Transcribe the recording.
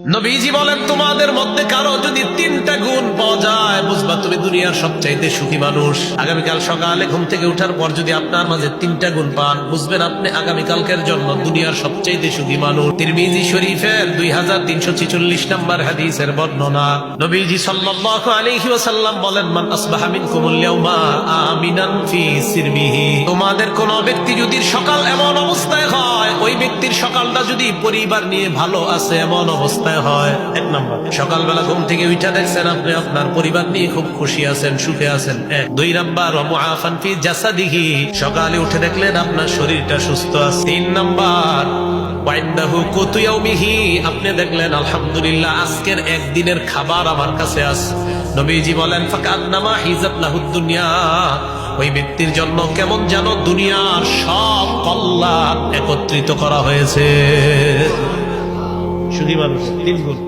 নবীজি বলেন, তোমাদের মধ্যে কারো যদি 3টা গুণ পাওয়া যায়, বুঝবা তুমি দুনিয়ার সবচাইতে সুখী মানুষ। আগামীকাল সকালে ঘুম থেকে ওঠার পর যদি আপনার মাঝে 3টা গুণ পান, বুঝবেন আপনি আগামীকালকের জন্য দুনিয়ার সবচাইতে সুখী মানুষ। তিরমিজি শরীফের 2346 নম্বর হাদিসের বর্ণনা। নবীজি সাল্লাল্লাহু আলাইহি ওয়াসাল্লাম বলেন, মান আসবাহা মিনকুমুল ইয়াউমা আমিনান ফি সিরবিহি। তোমাদের কোন ব্যক্তি যদি সকাল এমন অবস্থায় হয়, ওই ব্যক্তির সকালটা যদি পরিবার নিয়ে ভালো আছে এমন অবস্থায় হয়। 1 নম্বর, সকালবেলা ঘুম থেকে উঠে দেখছেন আপনি আপনার পরিবার নিয়ে খুব খুশি আছেন, সুখে আছেন। 2 নম্বর, ওয়া মুআফান ফি জাসাদিহি। সকালে উঠে দেখলেন আপনার শরীরটা সুস্থ আছে। 3 নম্বর, ওয়া ইনদাহু কুতু ইয়াউমিহি। আপনি দেখলেন আলহামদুলিল্লাহ আজকের একদিনের খাবার আমার কাছে আছে। নবীজি বলেন, ফাকান্নামা হিজাত লাহুদ দুনিয়া। ওই ব্যক্তির জন্য কেমন যেন দুনিয়ার সব কল্যাণ একত্রিত করা হয়েছে। সুখী মানুষ 3 গুণ।